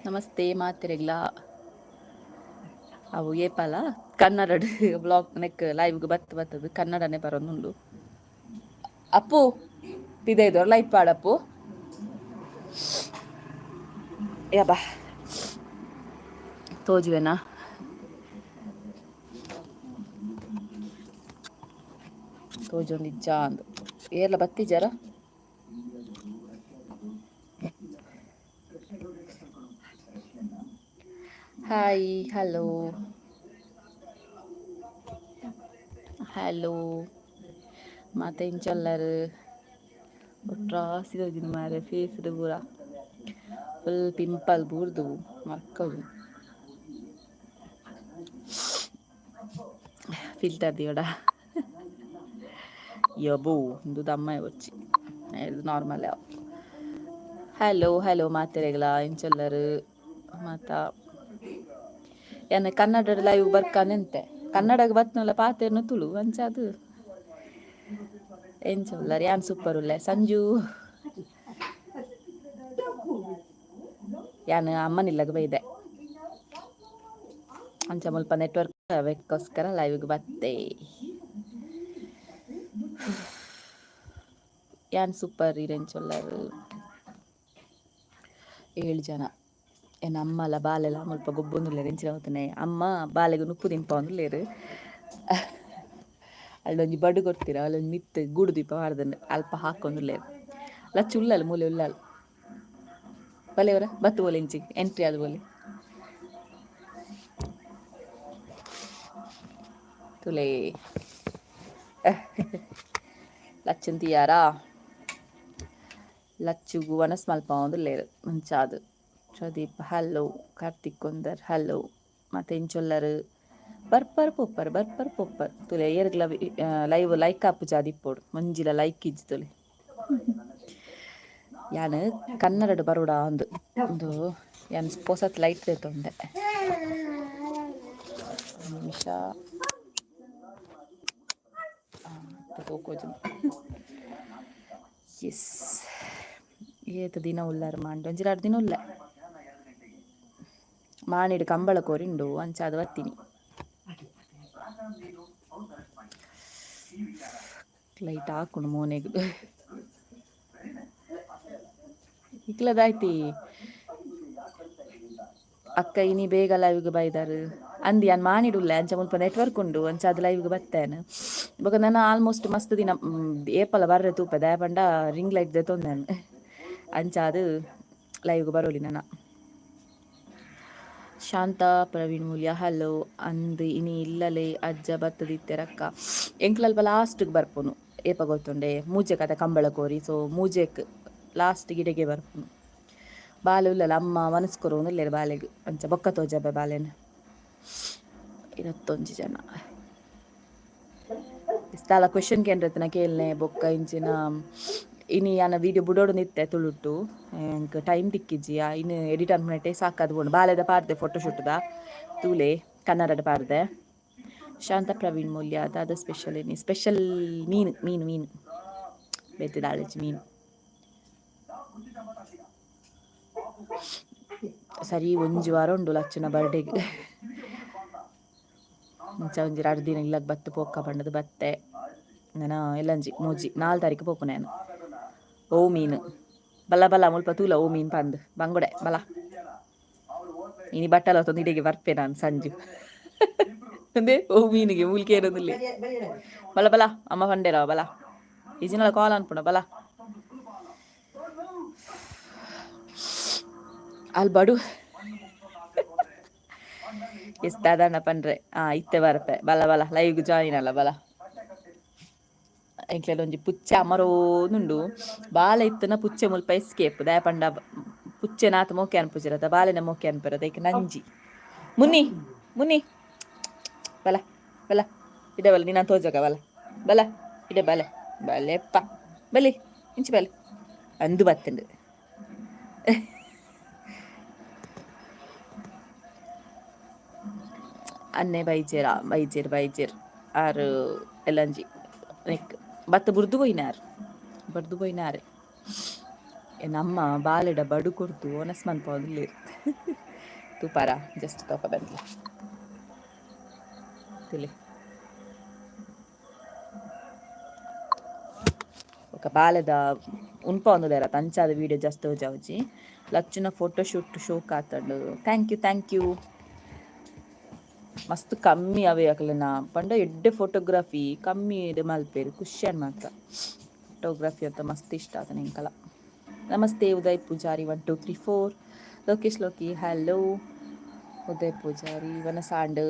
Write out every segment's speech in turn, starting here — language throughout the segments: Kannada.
ನಮಸ್ತೆ ಮಾತಿರೆಗ್ಲ ಅವು ಏಪಲ ಕನ್ನಡ ಬ್ಲಾಗ್ ನೆಕ್ ಲೈವ್ಗೆ ಬತ್ತದು ಕನ್ನಡನೇ ಬರೋದುಂಡು ಅಪ್ಪು ಪಿದೈದವ್ರ ಲೈಟ್ ಪಾಡಪ್ಪು ಯಬಾ ತೋಜುವೆನಾ ತೋಜೊಂದು ನಿಜ ಅಂದು ಏರ್ಲ ಬತ್ತಿಜಾರ ಹಾಯ್ ಹಲೋ ಹಲೋ ಮತ್ತೆ ಇಂಚಲ್ಲರು ಒಟ್ರಾಸಿದ ಮಾರೆ ಫೇಸ್ಡ್ ಪೂರ ಫುಲ್ ಪಿಂಪಲ್ ಬೂರ್ದು ಮಕ್ಕಳು ಫಿಲ್ಟರ್ ದಿಯೋಡ ಯಬೋ ಇದು ದಮ್ಮ ವಚ್ಚಿ ಇದು ನಾರ್ಮಲ್ ಯಾವ ಹಲೋ ಹಲೋ ಮಾತೆರೆಗ್ಲ ಇಂಚಲ್ಲರು ಮಾತ ಏನ ಕನ್ನಡ ಲೈವ್ ಬರ್ಕನ್ಂತೆ ಕನ್ನಡಗೆ ಬತ್ನಲ್ಲ ಪಾತೆರ್ನ ತುಳು ಅಂಚ ಅದು ಎಂಚಲ್ಲರ್ ಯಾನ್ ಸೂಪರ್ ಉಲ್ಲೆ ಸಂಜು ಯಾನ್ ಅಮ್ಮನಿಲ್ಲಗ ಬೈದೆ ಅಂಚ ಮುಲ್ಪ ನೆಟ್ವರ್ಕ್ ಅವಕ್ಕೋಸ್ಕರ ಲೈವ್ಗೆ ಬತ್ತೆ ಯಾನ್ ಸೂಪರ್ ಇರೆಂಚೊಲ್ಲರು 7 ಜನ ಏನು ಅಮ್ಮಲ ಬಾಲೆಲ್ಲ ಮುಲ್ಪ ಗೊಬ್ಬೊಂದುಲ್ಲೇರು ಎಂಚಿನ ಹೊತ್ತನೆ ಅಮ್ಮ ಬಾಲೆಗೆ ಉಪ್ಪು ತಿಂಪೊಂದುಲ್ಲೇರು ಅಲ್ಲೊಂಜಿ ಬಡು ಕೊಡ್ತೀರ ಅಲ್ಲೊಂದು ಮಿತ್ತು ಗೂಡು ದೀಪ ಮಾಡ್ದನ್ನು ಅಲ್ಪ ಹಾಕೊಂದುಲ್ಲೇರು ಲಚ್ಚ ಉಳ್ಳಲು ಮೂಲೆ ಉಳ್ಳಲು ಬಲೆಯವರ ಬತ್ತು ಬೋಲೆ ಇಂಚಿ ಎಂಟ್ರಿ ಆದ ಬೋಲೆ ತುಲೇ ಲಚ್ಚಂತಿಯಾರಾ ಲಚ್ಚುಗು ವನಸ್ ಮಲ್ಪೊಂದುಲ್ಲೇರು ಮುಂಚಾದು ಪ್ರದೀಪ್ ಹಲೋ ಕಾರ್ತಿಕ್ ಕೊಂದರ್ ಹಲೋ ಮತ್ತೆ ಇಂಚೊಲ್ಲರು ಬರ್ಪರ್ popper ತುಲೆ ಏರ್ಗ್ಲ live like app ಜಾದಿಪ್ಪೋಡು ಮಂಜಿಲ like ಇಜ್ಜಿ ತುಲೆ ಯಾನ್ ಕನ್ನಡ ಬರೋಡ ಅಂದು ಒಂದು ಯಾನ್ ಪೊಸತ್ ಲೈಟ್ ತೆತ್ತೊಂಡೆ ನಿಮಿಷ ತೋಕೋಜು ಎಸ್ ಏತ ದಿನ ಉಲ್ಲಾರ ಮಾಂಡ ಒಂಜಿ 2 ದಿನ ಉಲ್ಲ ಮಾಣಿಡು ಕಂಬಳ ಕೋರಿಂಡು ಅಂಚಾದ ಬತ್ತೀನಿ ಲೈಟ್ ಹಾಕೊಂಡು ಮೋನೆಗ್ ಇಕ್ಲದಾಯ್ತಿ ಅಕ್ಕ ಇನಿ ಬೇಗ ಲೈವ್ಗೆ ಬೈದಾರು ಅಂದಿ ಯಾನ್ ಮಾಣಿಡುಲ್ಲೆ ಅಂಚ ಮುಲ್ಪ ನೆಟ್ವರ್ಕ್ ಉಂಡು ಅಂಚ ಅದು ಲೈವ್ಗೆ ಬತ್ತೇನು ಇವಾಗ ನಾನು ಆಲ್ಮೋಸ್ಟ್ ಮಸ್ತ್ ದಿನ ಏಪಲ ಬರ್ರೆ ತೂಪೆ ದಯ ಪಂಡ ರಿಂಗ್ ಲೈಟ್ ದೆತ್ತೊಂದೇನು ಅಂಚ ಅದು ಲೈವ್ಗೆ ಬರೋಲಿ ನನ್ನ ಶಾಂತ ಪ್ರವೀಣ್ ಮೂಲ್ಯ ಹಲೋ ಅಂದ್ ಇನಿ ಇಲ್ಲಲೇ ಅಜ್ಜ ಬತ್ತದಿತ್ತೆರಕ್ಕ ಎಂಕ್ಲಲ್ಪ ಲಾಸ್ಟ್ಗೆ ಬರ್ಪುನು ಏಪ ಗೊತ್ತುಂಡೆ ಮೂಜೆ ಕತೆ ಕಂಬಳ ಕೋರಿ ಸೊ ಮೂಜೆಕ್ ಲಾಸ್ಟ್ ಗಿಡೆಗೆ ಬರ್ಪುನು ಬಾಲೆ ಉಲ್ಲಲ್ಲ ಅಮ್ಮ ಮನಸ್ಕೊರೋನು ಇಲ್ಲೇರು ಬಾಲೆಗೆ ಅಂಚ ಬೊಕ್ಕ ತೋಜಬೆ ಬಾಲೆನ 21 ಜನ ಇಷ್ಟಲ್ಲ ಕ್ವೆಶನ್ ಕೇಂದ್ರತನ ಕೇಳನೆ ಬೊಕ್ಕ ಇಂಚಿನ ಇನಿ ಯಾನ ವೀಡಿಯೋ ಬುಡೋಡು ನಿತ್ತೆ ತುಳುಟ್ಟು ಎಂಕ್ ಟೈಮ್ ತಿಕ್ಕಿಜ್ಜಿಯ ಇನ್ನು ಎಡಿಟ್ ಅನ್ಪುನಟ್ಟೆ ಸಾಕಾದ್ ಬೋಡು ಬಾಲೆದ ಪಾರ್ದೆ ಫೋಟೋಶೂಟ್ದ ತೂಲೆ ಕನ್ನಡದ ಪಾರ್ದೆ ಶಾಂತ ಪ್ರವೀಣ್ ಮೂಲ್ಯ ಅದಾದ ಸ್ಪೆಷಲ್ ಏನಿ ಸ್ಪೆಷಲ್ ಮೀನು ಬೆತ್ತದಾಳಜಿ ಮೀನು ಸರಿ ಒಂಜಿ ವಾರ ಉಂಡು ಲಚ್ಚುನ ಬರ್ಡೇಗೆ ಮುಂಚ ಒಂಜಿ 2 ದಿನ ಇಲ್ಲಗ್ ಬತ್ತು ಪೋಕ ಪಂಡದು ಬತ್ತೆ ನಾನು ಎಲ್ಲಂಜಿ ಮೂಜಿ 4 ತಾರೀಕು ಪೋಪು ನಾನು ಓ ಮೀನು ಬಲ್ಲ ಮುಲ್ಪ ತೂಲ ಓ ಮೀನು ಪಂದ್ ಬಂಗುಡೆ ಬಲ ಇನಿ ಬಟ್ಟಲ ಹೊತ್ತೊಂದು ಇಡೆಗೆ ಬರ್ಪೆ ನಾನು ಸಂಜು ಅಂದೆ ಓ ಮೀನಿಗೆ ಮೂಲ್ಕೆ ಇರೋದಿಲ್ಲ ಬಲ ಅಮ್ಮ ಪಂಡೇರ ಬಲ ಈಜಿನಲ ಕಾಲ್ ಅನ್ಪುಣ ಬಲ ಅಲ್ಲಿ ಬಡು ಎಷ್ಟು ಅದನ್ನ ಪಂಡ್ರೆ ಇತ್ತೆ ಬರ್ಪೆ ಬಲ ಲೈವ್ಗೆ ಜಾಯಿನ್ ಅಲ್ಲ ಬಲ ಎಂಕ್ಲೆಡೊಂಜಿ ಪುಚ್ಚೆ ಅಮರೋನುಂಡು ಬಾಲ ಇತ್ತನ ಪುಚ್ಚೆ ಮುಲ್ಪ ಎಸ್ಕೇಪ್ ದಯ ಪಂಡ ಪುಚ್ಚೆ ನಾತ್ ಮೋಕೆ ಅನ್ಪುಜಿರತ ಬಾಲೆನ ಮೋಕೆ ಅನ್ಪಿರತ ಈಗ ನಂಜಿ ಮುನ್ನಿ ಬಲ ಇಡೆ ಬಲ ನೀನು ತೋಜಗ ಬಲ ಇಡೆ ಬಲೆಪ್ಪ ಬಲಿ ಇಂಚಿ ಬಲೆ ಅಂದು ಬತ್ತಂಡು ಅನ್ನೆ ಬೈಜೇರ್ ಆರು ಎಲ್ಲಂಜಿ ನೆಕ್ ಬತ್ತ ಬುರ್ದು ಪೋಯಿನಾರು ನಮ್ಮ ಬಾಲೆಡ ಬಡು ಕೊಡ್ತು ಓನಸ್ ಮನ್ಪೊಂದುಲ್ಲೆ ತೂಪಾರ ಜಸ್ಟ್ ತೋಪ ಬಂದ್ಲ ತಿಳಿ ఒక ಬಾಲೆದ ಉನ್ಪೊಂದುಲ್ಲೆರ ಅಂಚಾದ ವೀಡಿಯೋ ಜಸ್ಟ್ ತೋಜಾವುಜಿ ಲಚ್ಚುನ ಫೋಟೋಶೂಟ್ ಶೋಕ್ ಆತಂಡು ಥ್ಯಾಂಕ್ ಯು ಮಸ್ತ್ ಕಮ್ಮಿ ಅವೇ ಅಕ್ಲೆನ ಪಂಡ ಎಡ್ಡೆ ಫೋಟೋಗ್ರಫಿ ಕಮ್ಮಿ ಮಲ್ಪೇರು ಖುಷಿಯನ್ ಮಾತ್ರ ಫೋಟೋಗ್ರಫಿ ಅಂತ ಮಸ್ತ್ ಇಷ್ಟ ಆತ ನಿಂಕಲ ನಮಸ್ತೆ ಉದಯ್ ಪೂಜಾರಿ 1234 ಲೋಕೇಶ್ ಲೋಕಿ ಹಲೋ ಉದಯ್ ಪೂಜಾರಿ ವನಸಾಂಡ್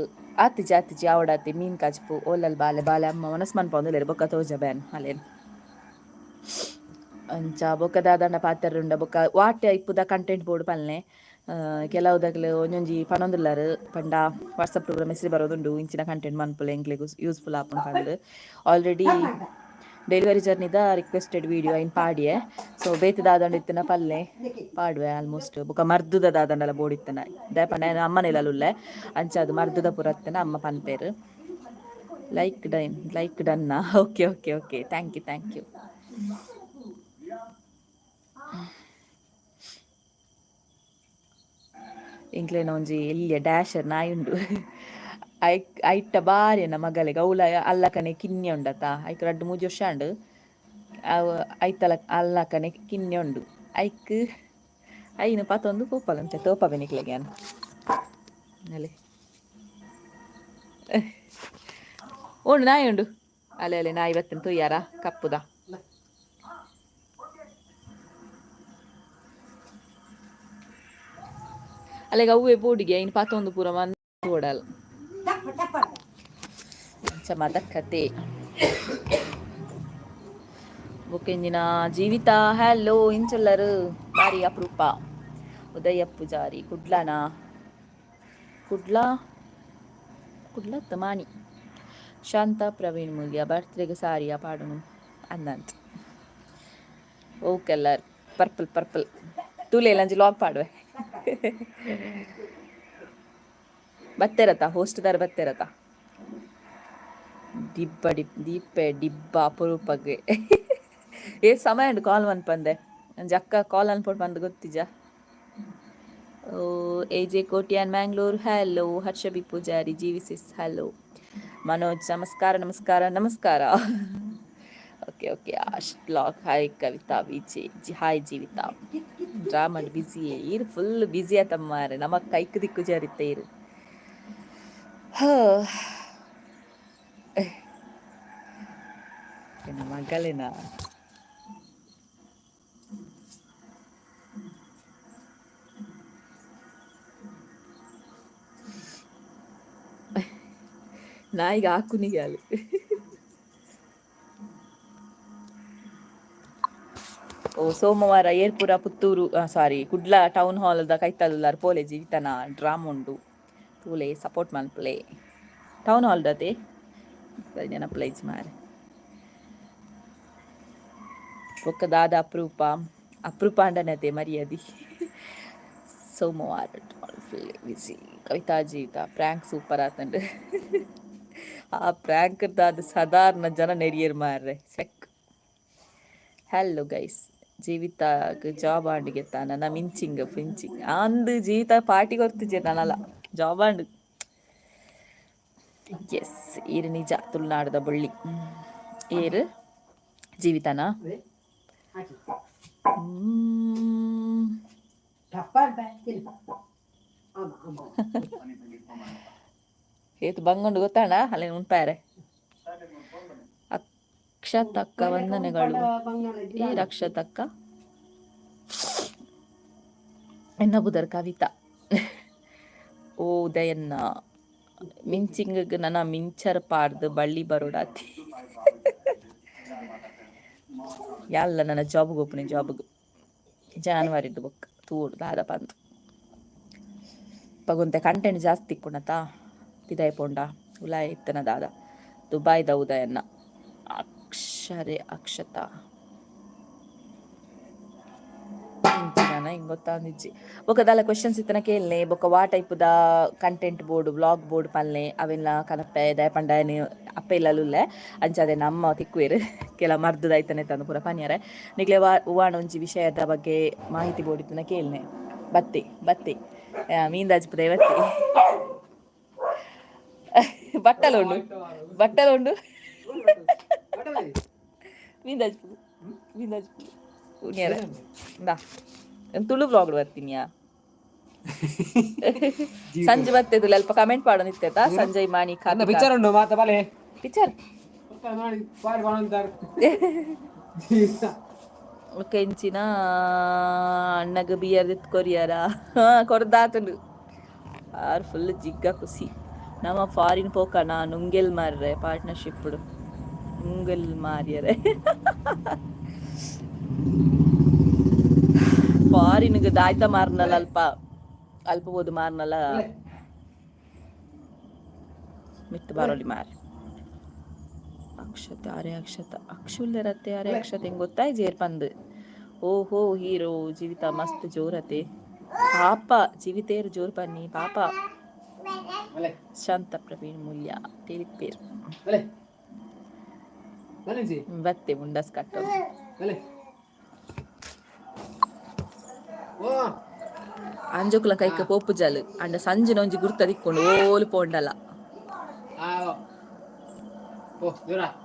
ಆತಿಜಿ ಆವಡಾತಿ ಮೀನ್ ಕಾಜ್ಪು ಓಲಲ್ ಬಾಲೆ ಅಮ್ಮ ಮನಸ್ ಮನ್ಪೊಂದುಲ್ಲೆರ್ ಬೊಕ್ಕ ತೋಜ ಬ್ಯಾನ್ ಅಲೇನ್ ಅಂಚ ಬೊಕ್ಕ ದಾದಾಂಡ ಪಾತೆರ್ರುಂಡ ಬೊಕ್ಕ ವಾಟೆ ಇಪ್ಪುದ ಕಂಟೆಂಟ್ ಬೋರ್ಡ್ ಪಲ್ಲೆ ಕೆಲವುದಕ್ಲೆ ಒಂಜೊಂಜಿ ಪನೊಂದುಲ್ಲಾರ್ ಪಂಡ ವಾಟ್ಸಪ್ ಪ್ರೋಗ್ರಾಮ್ ಮೆಸೇಜ್ ಬರೋದುಂಡು ಇಂಚಿನ ಕಂಟೆಂಟ್ ಮನ್ಪುಲೆ ಎಂಕ್ಲೆಗ್ ಯೂಸ್ಫುಲ್ ಆಪುಂಡು ಪಂದ್ ಆಲ್ರೆಡಿ ಡೆಲಿವರಿ ಜರ್ನಿದ ರಿಕ್ವೆಸ್ಟೆಡ್ ವೀಡಿಯೋ ಐನ್ ಪಾಡಿಯೆ ಸೊ ಬೇತೆ ದಾದಾಂಡ ಇತ್ತಿನ ಪಲ್ಲೆ ಪಾಡುವೆ ಆಲ್ಮೋಸ್ಟ್ ಬೊಕ ಮರ್ದುದ ದಾದಾಂಡಲ ಬೋರ್ಡ್ ಇತ್ತನ ದಾಯಪಂಡ ಅಮ್ಮನೆಲ ಉಲ್ಲೆ ಅಂಚಾದ್ ಮರ್ದುದ ಪೂರ ಇತ್ತನ ಅಮ್ಮ ಪನ್ಪೇರು ಲೈಕ್ ಡನ್ನ ಓಕೆ ಥ್ಯಾಂಕ್ ಯು ಇಂಕ್ಲೇನ ಒಂಜಿ ಎಲ್ಲಿಯ ಡ್ಯಾಶರ್ ನಾಯಿ ಉಂಡು ಐಟ್ಟ ಬಾರಿ ಎನ್ನ ಮಗಲೆಗ್ ಅವ್ಲ ಅಲ್ಲಕನೆ ಕಿನ್ನೆ ಉಂಡತ ಐಕ್ 2-3 ವರ್ಷ ಉಂಡು ಐತಲ ಅಲ್ಲಕನೆ ಕಿನ್ನೆ ಉಂಡು ಐಕ್ ಐನು ಪತೊಂದು ಪೋಪಲಂತೆ ತೋಪವೆ ನಿಕ್ಲೆಗೆ ಅನ್ ಅಲೆ ಉಂಡು ನಾಯಿ ಉಂಡು ಅಲೆ ನಾಯಿ ಬತ್ತನ್ ತುಯ್ಯಾರ ಕಪ್ಪುದ ಅಲೆಗ ಅವ್ವೆ ಬೋಡಿಗೆ ಐನು ಪತೊಂದು ಪೂರ ಮನ್ ಓಡಲ್ ಚಮದ ಕತೆ ಬೊಕೆಂಜಿನ ಜೀವಿತ ಹ್ಯಾಲೋ ಇಂಚುಲ್ಲರು ಬಾರಿ ಅಪರೂಪ ಉದಯ ಪೂಜಾರಿ ಕುಡ್ಲನ ಕುಡ್ಲತ್ತ ಮಾಣಿ ಶಾಂತ ಪ್ರವೀಣ್ ಮೂಲ್ಯ ಬರ್ತ್ಡೇಗೆ ಸಾರಿಯ ಪಾಡುನು ಅಂದಂತ ಓಕೆಲ್ಲರ್ ಪರ್ಪಲ್ ತೂಲೆ ಲಂಜಿ ಲಾಗ್ ಪಾಡುವೆ ಬತ್ತೆರತ ಹೋಸ್ಟ್ ದಾರ ಬತ್ತೆರತ ದೀಪೆ ಡಿಬ್ಬ ಅಪರೂಪಗೆ ಸಮಯ ಉಂಡು ಕಾಲ್ ಮನ್ಪಂದೆ ಅಂಜ ಅಕ್ಕ ಕಾಲ್ ಅನ್ಪೊಡು ಬಂದು ಗೊತ್ತಿಜ AJ Kotian Mangalore hello Harsha B Poojary ಜೀವಿಸಿಸ್ ಹಲೋ ಮನೋಜ್ ನಮಸ್ಕಾರ ಓಕೆ ಅಷ್ಟ್ blog hi Kavitha VJ hi Jeevitha ಡ್ರಾಮಡ್ ಬಿಸಿ ಇರು ಫುಲ್ ಬಿಸಿ ಆತಮ್ಮಾರೆ ನಮಕ್ ಕೈಕ್ ದಿಕ್ಕು ಜಾರಿತ್ತೆ ಇರು ಮಗಲೇನಾ ನಾಯಿಗೆ ಹಾಕುನಿಗೆ ಅಲ್ಲಿ ಸೋಮವಾರ ಏರ್ಪುರ ಪುತ್ತೂರು ಕುಡ್ಲ ಟೌನ್ ಹಾಲ್ದ ಕೈತಲ್ಲಾರ್ ಪೋಲೆ ಜೀವಿತನ ಡ್ರಾಮ್ ಉಂಡು ತೂಲೆ ಸಪೋರ್ಟ್ ಮನ್ಪುಲೆ ಟೌನ್ ಹಾಲ್ ದತೆ ನೆನಪುಲ ಇಜ್ಜಿ ಮಾರೆ ಒಕ್ಕ ದಾದ ಅಪರೂಪ ಅಂಡನತೆ ಮರ್ಯಾದಿ ಸೋಮವಾರ ಫುಲ್ ಬಿಸಿ ಕವಿತಾ ಜೀವಿತ ಪ್ರ್ಯಾಂಕ್ ಸೂಪರ್ ಆತಂಡು ಆ ಪ್ರ್ಯಾಂಕ್ ದಾದ ಸಾಧಾರಣ ಜನ ನೆರಿಯರ್ ಮಾರ್ರೆ ಸೆಕ್ ಹಲೋ ಗೈಸ್ ಜೀವಿತಾಗ್ ಜಾಬ್ ಆಂಡಿಗೆ ತಾನ ಮಿಂಚಿಂಗ್ ಅಂದು ಜೀವಿತ ಪಾರ್ಟಿ ಕೊರ್ತಿಜೆ ನಾನಲ್ಲ ಜಾಬ್ ಆಂಡ್ ಎಸ್ ಈರು ನಿಜ ತುಳುನಾಡದ ಬಳ್ಳಿ ಏರು ಜೀವಿತನಾ ಏತು ಬಂಗೊಂಡು ಗೊತ್ತಾಂಡ ಅಲ್ಲೇ ಉಂಟಾರೆ ಅಕ್ಷತಕ್ಕ ವಂದನೆಗಳು ರಕ್ಷತಕ್ಕ ಎನ್ನ ಬುದರ್ ಕವಿತಾ ಓ ಉದಯನ್ನ ಮಿಂಚಿಂಗ್ ನನ್ನ ಮಿಂಚರ್ ಪಾಡ್ದು ಬಳ್ಳಿ ಬರೋಡಾತಿ ಯಾಲ್ಲ ನನ್ನ ಜಾಬ್ಗೆ ಒಪ್ಪನೆ ಜಾಬ್ಗೆ ಜಾನ್ವರಿದ್ದು ಬುಕ್ ತೂಡು ದಾದ ಪಂತು ಪಗುಂತೆ ಕಂಟೆಂಟ್ ಜಾಸ್ತಿ ಪುಣತ ತಿದಾಯ್ ಪೋಂಡ ಉಲಾಯ್ ಇತ್ತನ ದಾದ ದುಬೈದ ಉದಯನ್ನ ಅಕ್ಷತಾ ಹಿಂಗೆ ಗೊತ್ತಾಂದಿಜ್ಜಿ ಬೊಕ್ಕ ದಾಲ ಕ್ವೆಶನ್ಸ್ ಇತ್ತನ ಕೇಳನೆ ಬೊಕ್ಕ ವಾ ಟೈಪ್ದ ಕಂಟೆಂಟ್ ಬೋರ್ಡ್ ವ್ಲಾಗ್ ಬೋರ್ಡ್ ಪಲ್ಲೆ ಅವೆಲ್ಲ ಕನಪೆ ದಯಪಂಡ ಅಪ್ಪ ಇಲ್ಲಲುಲ್ಲೆ ಅಂಚದೆ ನಮ್ಮ ತಿಕ್ಕುವೆರು ಕೆಲ ಮರ್ದದಾಯ್ತನೆ ತಂದು ಪೂರ ಪನಿಯರೆ ನಿಕ್ಲೆ ಹೂವಾಣ ಒಂಜಿ ವಿಷಯದ ಬಗ್ಗೆ ಮಾಹಿತಿ ಬೋರ್ಡ್ ಇತ್ತನ ಕೇಳನೆ ಬತ್ತಿ ಮೀಂದಾಜ್ಪುದೆ ಬತ್ತಿ ಬಟ್ಟಲುಂಡು ಮೀಂದಾಜ್ಪುಡು ಉಣ್ಯರ ಇಂದಾ ತುಳು ಬ್ಲಾಗ್ ಬರ್ತೀನಿಯಾ ಸಂಜೆ ಬರ್ತೇದು ಅಲ್ಪ ಕಮೆಂಟ್ ಪಾಡೋ ನಿತ್ಯತ ಸಂಜಯ್ ಮಾಣಿ ಪಿಕ್ಚರ್ ಉಂಡು ಮಾತ ಬಾಲೆ ಪಿಕ್ಚರ್ ಕೆಂಚಿನ ಅಣ್ಣಗ ಬಿಯರ್ ಕೊರಿಯರ ಕೊರ್ದಾತುಂಡು ಆರು ಫುಲ್ ಜಿಗ್ಗ ಖುಷಿ ನಮ್ಮ ಫಾರಿನ್ ಪೋಕಣ ನುಂಗೆಲ್ ಮಾರ್ರೆ ಪಾರ್ಟ್ನರ್ಶಿಪ್ ನುಂಗೆಲ್ ಮಾರ್ಯರೆ ಫಾರಿನ್ಗೆ ದಾಯ್ತ ಮಾರ್ನಲ್ಲ ಅಲ್ಪ ಓದು ಮಾರ್ನಲ್ಲ ಮಿತ್ತು ಬಾರೋಲಿ ಮಾರಿ ಅಕ್ಷತೆ ಅರೆ ಅಕ್ಷುಲ್ಯರತ್ತೆ ಅರೆ ಅಕ್ಷತೆ ಹೆಂಗ್ ಗೊತ್ತಾಯ್ ಜೇರ್ಪಂದ್ ಓಹೋ ಹೀರೋ ಜೀವಿತ ಮಸ್ತ್ ಜೋರತೆ ಪಾಪ ಜೀವಿತೇರು ಜೋರ್ ಪನ್ನಿ ಪಾಪ ಶಾಂತ ಪ್ರವೀಣ್ ಮೂಲ್ಯ ತಿಳಿಪೇರು ಬತ್ತೆ ಮುಂಡಸ್ ಕಟ್ಟ ಅಂಜೋಕುಲ ಕೈಕ ಪೋಪು ಜಾಲು ಅಂಡ ಸಂಜೆ ಒಂಜಿ ಗುರ್ತ ದಿಕ್ಕೊಂಡು ಓಲು ಪೋಂಡಲ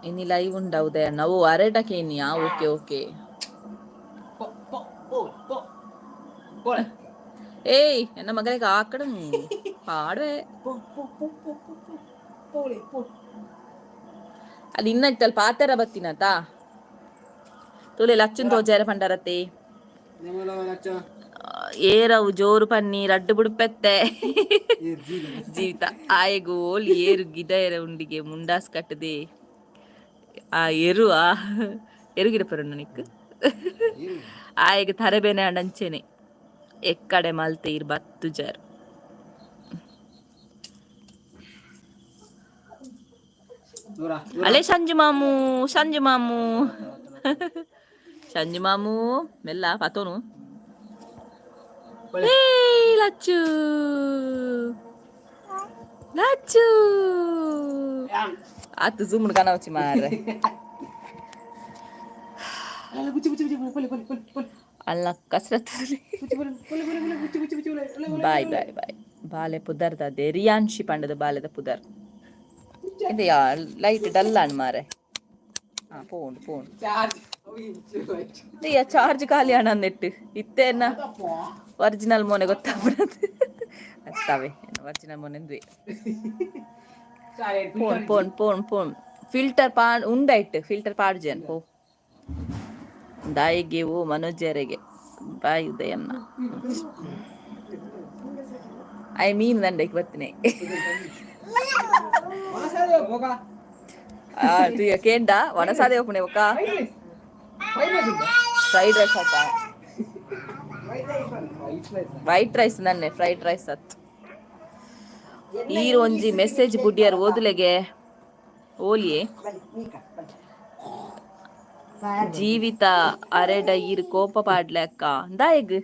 ಇನಿ ಲೈವ್ ಉಂಡ ಉದಯಣ್ಣ ಓ ಅರೆಟಕೇನಿಯಾ ಓಕೆ ಏಯ್ ಎನ್ನ ಮಗನಿಗೆ ಆಕಡ ಪಾಡ್ವೆ ಅದು ಇನ್ನಿಟ್ಟಲ್ಲಿ ಪಾತೆರ ಬತ್ತಿನತ ತುಲೆ ಲಚ್ಚನ್ ತೋಜಾರ ಪಂಡರತ್ತೆ ಏರವು ಜೋರು ಪನ್ನಿ ರಡ್ಡು ಬುಡುಪೆತ್ತೆ ಜೀವಿತ ಆಯಗೋಲ್ ಏರು ಗಿಡ ಎರ ಉಂಡಿಗೆ ಮುಂಡಾಸ್ ಕಟ್ಟದೆ ಆ ಎರುಗಿಡ ಪರಣ್ಣ ನಿಕ್ ಆಯಗ ತರಬೇನೆ ಅಂಡಂಚೆನೆ ಎಕ್ಕಡೆ ಮಲ್ತೆ ಇರ್ ಬತ್ತು ಜಾರ್ ಅಲೆ ಸಂಜು ಮಾಮು ಮೆಲ್ಲ ಪತೋನು ಲಚ್ಚು ಆತು ಜೂಮ್ ಕನವಚ್ಚಿ ಮಾರ್ರೆ ಅಲ್ಲ ಕಸರತ್ ಬಾಯ್ ಬಾಲೆ ಪುದರ್ದೆ ರಿಯಾನ್ಶಿ ಪಂಡದ ಬಾಲೆದ ಪುದರ್ ಇದೆಯಾ ಲೈಟ್ ಡಲ್ ಅನ್ ಮಾರೆ ಪೋಂಡು ಇಯ್ಯ ಚಾರ್ಜ್ ಖಾಲಿ ಹಣ ನೆಟ್ಟು ಇತ್ತೇನ ಒರಿಜಿನಲ್ ಮೊನೆ ಗೊತ್ತಾಗ್ಬಿಡದು ಅತ್ತವೆ ಒರಿಜಿನಲ್ ಮೊನೆಂದ್ವಿ ಪೋನ್ ಫಿಲ್ಟರ್ ಉಂಡಾಯ್ತು ಫಿಲ್ಟರ್ ಪಾಡ್ಜನ್ ಪೋ ದಾಯಿಗೆ ಓ ಮನೋಜರಿಗೆ ಬಾಯ್ ಉದಯನ್ನ ಐ ಮೀನ್ ದಂಡಕ್ಕೆ ಬರ್ತೀನಿ ಕೇಂಡ ವನಸಾದೆ ಒಪ್ಪನೆ ಒಕ್ಕ ಫ್ರೈಡ್ ರೈಸ್ ಆತ ವೈಟ್ ರೈಸ್ ನನ್ನೆ ಫ್ರೈಡ್ ರೈಸ್ ಅತ್ ಈರು ಒಂಜಿ ಮೆಸೇಜ್ ಬುಡ್ಡಿಯಾರು ಓದುಲೆಗೆ ಓಲಿಯೇ ಜೀವಿತ ಅರೆಡ ಈರು ಕೋಪ ಪಾಡ್ಲೆಕ್ಕ ದಾಯಗ್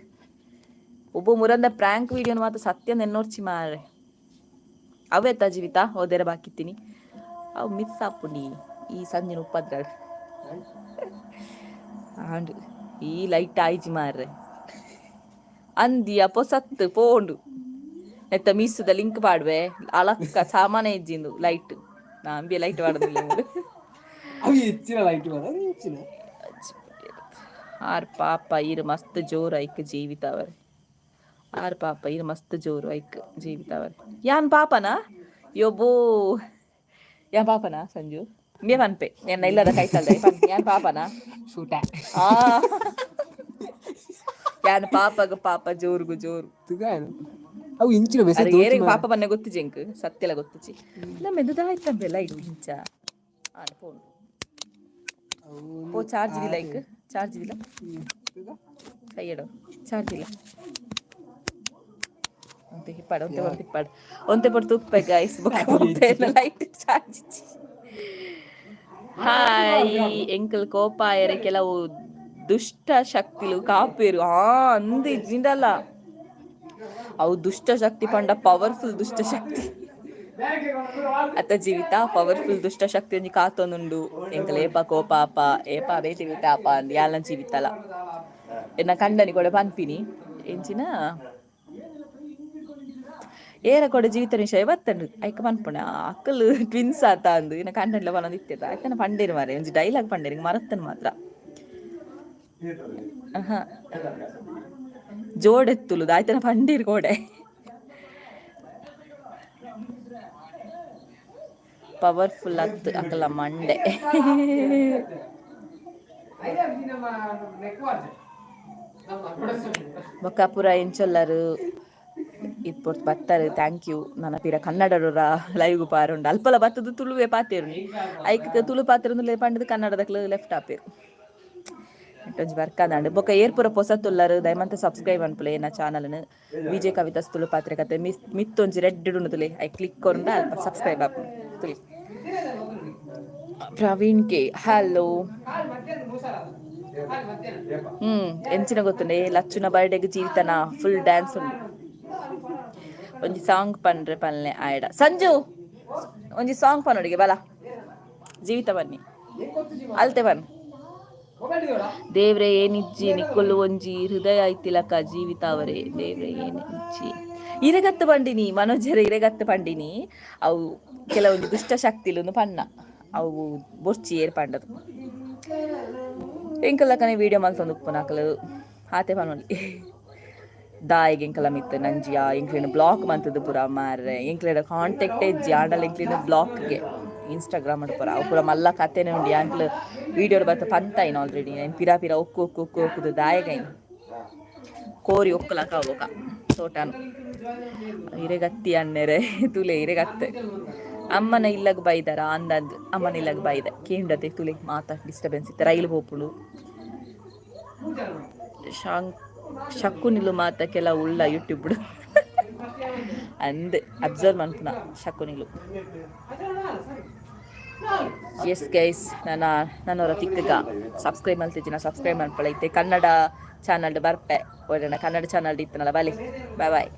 ಒಬ್ಬ ಮುರಂದ ಪ್ರ್ಯಾಂಕ್ ವಿಡಿಯೋನ ಮಾತ್ರ ಸತ್ಯ ನೆನ್ನೋರ್ಚಿ ಮಾರೆ ಅವೆತ್ತ ಜೀವಿತ ಓದೆರ ಬಾಕಿತ್ತೀನಿ ಅವು ಮಿಸ್ ಆಪುಂಡಿ ಈ ಸಂಜಿನ ಉಪದ್ರ ಆಂಡು ಈ ಲೈಟ್ ಆಯ್ಜಿ ಮಾರ್ರೆ ಅಂದಿಯ ಪೊಸತ್ತು ಪೋಂಡು ನೆತ್ತ ಮೀಸುದ ಲಿಂಕ್ ಪಾಡ್ವೆ ಅಲಕ್ಕ ಸಾಮಾನ ಇಜ್ಜಿಂದು ಲೈಟ್ ನಾಂಬಿ ಲೈಟ್ ಪಾಡದಿಲ್ಲ ಆರ್ ಪಾಪ ಇರು ಮಸ್ತ್ ಜೋರು ಐಕ್ ಜೀವಿತ ಅವರ್ ಆರ್ ಪಾಪ ಇರು ಮಸ್ತ್ ಜೋರು ಐಕ್ ಜೀವಿತ ಅವರ್ ಯಾನ್ ಪಾಪನಾ ಯೋಬೋ ಯಾನ್ ಪಾಪನಾ ಸಂಜು ಮೇ ಪನ್ಪೆ ಎನ್ನ ಇಲ್ಲದ ಕೈತಲ್ದೆ ಯಾನ್ ಪಾಪನಾ ಯಾನ್ ಪಾಪಗ ಪಾಪ ಜೋರ್ಗು ಜೋರು ಅವು ಇಂಚಿನ ಏರೆ ಪಾಪ ಬನ್ನೆ ಗೊತ್ತಿಜಿ ಎಂಕ್ ಸತ್ಯಲ ಗೊತ್ತಿಜಿ ನಮ್ಮ ಎದುದಾಯ್ತಂಬೆ ಲೈಟ್ ಇಂಚ ಫೋನ್ ಪೋ ಚಾರ್ಜ್ ಇಲ್ಲ ಐಕ್ ಚಾರ್ಜ್ ಇಲ್ಲ ಕೈಯಡು ಚಾರ್ಜ್ ಇಲ್ಲ ಒಂತೆ ಹಿಪ್ಪಾಡು ಒಂತೆ ಪಡ್ ತುಪ್ಪೆ ಗೈಸ್ ಲೈಟ್ ಚಾರ್ಜ್ ಹಾಯ್ ಎಂಕಲ್ ಕೋಪ ಎರೆ ಕೆಲವು ದುಷ್ಟ ಶಕ್ತಿಲು ಕಾಪೇರು ಅಂದು ಜಿಂಡಲ್ಲ ಅವು ದುಷ್ಟ ಶಕ್ತಿ ಪಂಡ ಪವರ್ಫುಲ್ ದುಷ್ಟ ಶಕ್ತಿ ಅತ್ತ ಜೀವಿತ ಪವರ್ಫುಲ್ ದುಷ್ಟ ಶಕ್ತಿ ಒಂಜಿ ಕಾತೊಂದುಂಡು ಎಂಕಲ್ ಏಪ ಕೋಪಾಪ ಏಪ ಅವೇ ಜೀವಿತ ಅಪ ಅಂದ್ ಯಾಲ ಜೀವಿತಲ ಎನ್ನ ಕಂಡನಿ ಕೂಡ ಪನ್ಪಿನಿ ಎಂಚಿನ ಏರ ಕೊಡ ಜೀವಿತ ನಿಶಯ ಬತ್ತಂಡು ಐಕ ಪನ್ಪುಣ ಅಕ್ಕಲ್ ಟ್ವಿನ್ಸ್ ಆತ ಅಂದು ಇನ್ನ ಕಂಡನಿಲ ಬನ್ನೊಂದು ಇತ್ತೆತ ಐತನ ಪಂಡೇರು ಮಾರೆ ಒಂಜಿ ಡೈಲಾಗ್ ಪಂಡೇರು ಮರತ್ತನ್ ಮಾತ್ರ ಜೋಡೆತ್ತುಲು ಆಯ್ತನ ಪಂಡೀರ್ ಕೋಡೆ ಪವರ್ಫುಲ್ ಅತ್ ಅಕಲ ಮಂಡೆ ಬೊಕ್ಕ ಪೂರ ಎಂಚೊಲ್ಲರು ಇಪ್ಪೊರ್ತು ಬತ್ತಾರೆ ಥ್ಯಾಂಕ್ ಯು ನನ್ನ ಪಿರ ಕನ್ನಡರ ಲೈವ್ ಪಾರುಂಡು ಅಲ್ಪಲ ಬತ್ತದು ತುಳುವೆ ಪಾತೇರು ಐಕ್ ತುಳು ಪಾತಿರ ಪಂಡದು ಕನ್ನಡದಕ್ಲು ಲೆಫ್ಟ್ ಆಪೇರು ಒಂಜಿ ಬರ್ಕದಾಂಡು ಬೊಕ್ಕ ಏರ್ಪುರ ಪೊಸತುಲ್ಲರು ದಯಮಂತ ಸಬ್ಸ್ಕ್ರೈಬ್ ಅನ್ಪುಲೆ ಏನ ಚಾನಲ್ನು ವಿಜಯ ಕವಿತಾಸ್ ತುಳು ಪಾತ್ರೆ ಕತೆ ಮಿತ್ತೊಂಜಿ ರೆಡ್ ಉಂಡು ತುಲೆ ಐ ಕ್ಲಿಕ್ ಕೊರಂಡ ಅಲ್ಪ ಸಬ್ಸ್ಕ್ರೈಬ್ ಆಪು ತುಲಿ ಪ್ರವೀಣ್ ಕೆ ಹಲೋ ಎಂಚಿನ ಗೊತ್ತುಂಡೆ ಲಚ್ಚುನ ಬರ್ಡೇಗ್ ಜೀವಿತನ ಫುಲ್ ಡ್ಯಾನ್ಸ್ ಉಂಡು ಒಂಜಿ ಸಾಂಗ್ ಪನ್ರೆ ಪನ್ಲೆ ಆಯ್ಡ ಸಂಜು ಒಂಜಿ ಸಾಂಗ್ ಪನ್ನೊಡಿಗೆ ಬಲ ಜೀವಿತ ಬನ್ನಿ ಅಲ್ತೆ ಬನ್ನಿ ದೇವ್ರೆ ಏನಿಜ್ಜಿ ನಿಕ್ಕೊಲ್ಲು ಒಂಜಿ ಹೃದಯ ಐತಿಲಕ ಜೀವಿತ ಅವರೇ ದೇವ್ರೆ ಏನಿಜ್ಜಿ ಇರೆಗತ್ತು ಪಂಡಿನಿ ಮನೋಜರ ಇರೆಗತ್ತು ಪಂಡಿನಿ ಅವು ಕೆಲವೊಂದು ದುಷ್ಟ ಶಕ್ತಿಲು ಪನ್ನ ಅವು ಬೊರ್ಚಿ ಏರ್ ಪಂಡದು ಎಂಕಲ್ಲಕನೆ ವಿಡಿಯೋ ಮಲ್ತೊಂದು ಉಪ್ಪುನಾಕಲು ಆತೆ ಪನೊಲಿ ದಾಯಿಗೆ ಎಂಕಲ ಮಿತ್ತು ನಂಜಿಯ ಎಂಕ್ಲಿನ ಬ್ಲಾಕ್ ಮಂತದ್ದು ಪೂರ ಮಾರ್ರೆ ಎಂಕ್ಲಿನ ಕಾಂಟ್ಯಾಕ್ಟ್ ಇಜ್ಜಿ ಆಂಡಲ ಎಂಕ್ಲಿನ ಬ್ಲಾಕ್ಗೆ ಇನ್ಸ್ಟಾಗ್ರಾಮ್ ಪೂರ ಅವು ಪೂರ ಮಲ್ಲ ಕತೆನೆ ಉಂಡು ಆಂಕ್ಲು ವಿಡಿಯೋಡ್ ಬತ್ತ ಪಂತಾಯಿನ ಆಲ್ರೆಡಿ ನಾನು ಪಿರಾ ಪಿರಾ ಒಕ್ಕುದು ದಾಯಗೈನು ಕೋರಿ ಒಕ್ಕಲಕ ಹೋಗ ತೋಟನು ಇರೆಗತ್ತಿ ಅನ್ನೆರೆ ತುಲೆ ಇರೆಗತ್ತೆ ಅಮ್ಮನ ಇಲ್ಲಗ್ ಬೈದಾರ ಅಂದಂದು ಅಮ್ಮನ ಇಲ್ಲಗ್ ಬೈದ ಕೇಂಡತೆ ತುಲೆ ಮಾತಾ ಡಿಸ್ಟರ್ಬೆನ್ಸ್ ಇತ್ತು ರೈಲು ಹೋಪುಳು ಶಕ್ಕು ನಿಲ್ಲು ಮಾತ ಕೆಲ ಉಳ್ಳ ಯೂಟ್ಯೂಬ್ ಅಂದ್ ಅಬ್ಸರ್ವ್ ಮನ್ಪುನ ಶಕ್ಕು ನಿಲ್ಲು ಎಸ್ ಗೈಸ್ ನನ್ನವರ ತಿಕ್ಕಗ ಸಬ್ಸ್ಕ್ರೈಬ್ ಮಲ್ತಿದ್ದಿನ ಸಬ್ಸ್ಕ್ರೈಬ್ ಮನ್ಪಳೈತೆ ಕನ್ನಡ ಚಾನಲ್ ಬರ್ಪೆ ಒಳ್ಳೆ ಕನ್ನಡ ಚಾನಲ್ ಇತ್ತನಲ್ಲ ಬಾಯ್ ಬಾಯ್